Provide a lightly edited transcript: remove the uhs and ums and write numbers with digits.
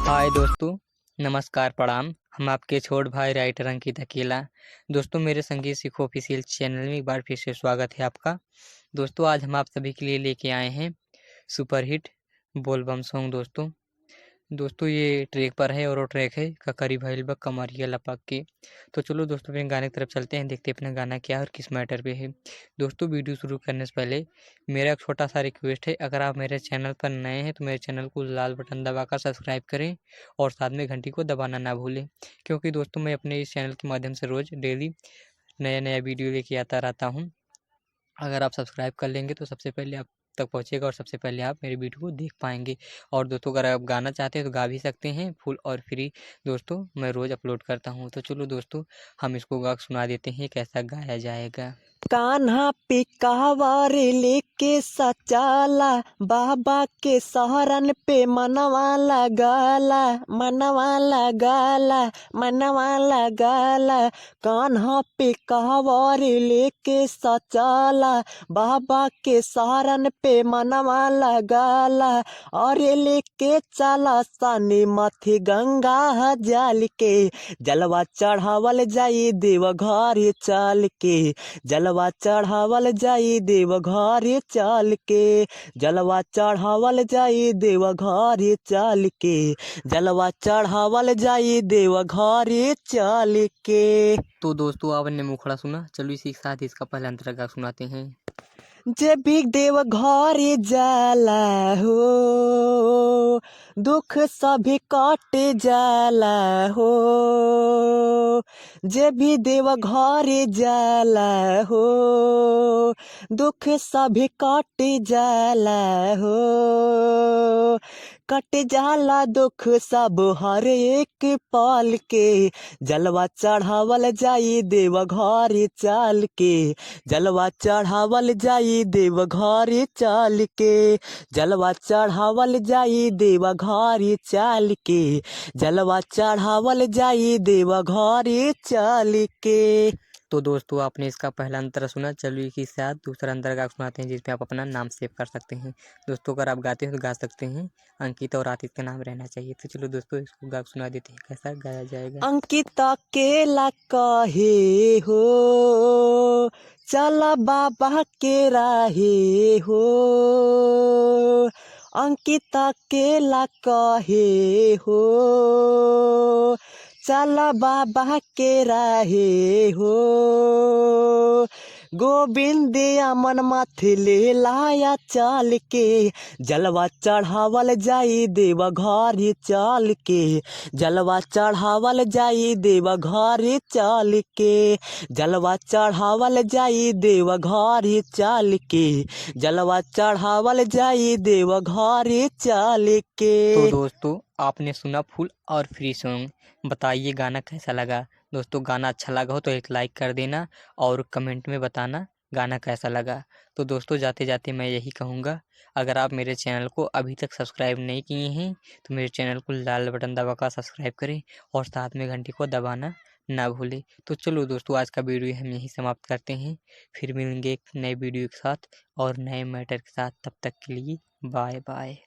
हाय दोस्तों, नमस्कार प्रणाम। हम आपके छोट भाई राइटर अंकित अकेला। दोस्तों, मेरे संगीत सीखो ऑफिशियल चैनल में एक बार फिर से स्वागत है आपका। दोस्तों, आज हम आप सभी के लिए लेके आए हैं सुपरहिट बोलबम सॉन्ग। दोस्तों ये ट्रैक पर है और वो ट्रैक है ककरी भइल बा कमरिया लपक के। तो चलो दोस्तों अपने गाने की तरफ चलते हैं, देखते हैं अपना गाना क्या है और किस मैटर पे है। दोस्तों वीडियो शुरू करने से पहले मेरा एक छोटा सा रिक्वेस्ट है, अगर आप मेरे चैनल पर नए हैं तो मेरे चैनल को लाल बटन दबाकर सब्सक्राइब करें और साथ में घंटी को दबाना ना भूलें, क्योंकि दोस्तों मैं अपने इस चैनल के माध्यम से रोज़ डेली नया नया वीडियो लेके आता रहता हूँ। अगर आप सब्सक्राइब कर लेंगे तो सबसे पहले आप तक पहुंचेगा और सबसे पहले आप मेरी वीडियो को देख पाएंगे। और दोस्तों अगर आप गाना चाहते हैं तो गा भी सकते हैं, फुल और फ्री। दोस्तों मैं रोज़ अपलोड करता हूं, तो चलो दोस्तों हम इसको गा के सुना देते हैं कैसा गाया जाएगा। कान्हा पे कहवर लेके सचाला, बाबा के सहरन पे मनवा लगाला, मनवा लगाला, मनवा लगाला। कान्हा पे कहवर लेके सचाला, बाबा के सहरन पे मनवा लगाला। और लेके चला सानी माथे गंगा जल के, जलवा चढ़ावल जाई देव घर चल के। जलवा चढ़ावल जाई देव घर चल के, जलवा चढ़ावल जाई देव घर चल के, जलवा चढ़ावल जाई देव घर चल के। तो दोस्तों आपने मुखड़ा सुना, चलो इसी के साथ इसका पहला अंतरा गा सुनाते हैं। जे भी देव घर जाला हो, दुख सभी कट जाला हो। जे भी देव घर जाला हो, दुख सभी कट जाला हो। कट जाला दुख सब हर एक पल के, जलवा चढ़ावल जाई देव घर चल के, जलवा चढ़ावल जाई देव घर चल के, जलवा चढ़ावल जाई देव घर चल के, जलवा चढ़ावल जाई देव घर चल के। तो दोस्तों आपने इसका पहला अंतरा सुना, चलो इसी के साथ दूसरा अंतरा गा सुनाते हैं जिसमें आप अपना नाम सेव कर सकते हैं। दोस्तों अगर आप गाते हैं तो गा सकते हैं, अंकित और आतिश का नाम रहना चाहिए। तो चलो दोस्तों इसको गा सुना देते हैं कैसा गाया जाएगा। अंकिता केला कहे हो, चला बाबा के राहे हो। अंकिता केला कहे हो, चला बाबा के राहे हो। गोविंद अमन माथे ले लाया चल के, जलवा चढ़ावल जाई देव घर चल के, जलवा चढ़ावल जाई देव घर चल के, जलवा चढ़ावल जाई देव घर चल के, जलवा चढ़ावल जाई देव घर चल के। तो दोस्तों आपने सुना फुल और फ्री सॉन्ग, बताइए गाना कैसा लगा। दोस्तों गाना अच्छा लगा हो तो एक लाइक कर देना और कमेंट में बताना गाना कैसा लगा। तो दोस्तों जाते जाते मैं यही कहूँगा, अगर आप मेरे चैनल को अभी तक सब्सक्राइब नहीं किए हैं तो मेरे चैनल को लाल बटन दबाकर सब्सक्राइब करें और साथ में घंटी को दबाना ना भूलें। तो चलो दोस्तों आज का वीडियो हम यहीं समाप्त करते हैं, फिर मिलेंगे एक नए वीडियो के साथ और नए मैटर के साथ। तब तक के लिए बाय बाय।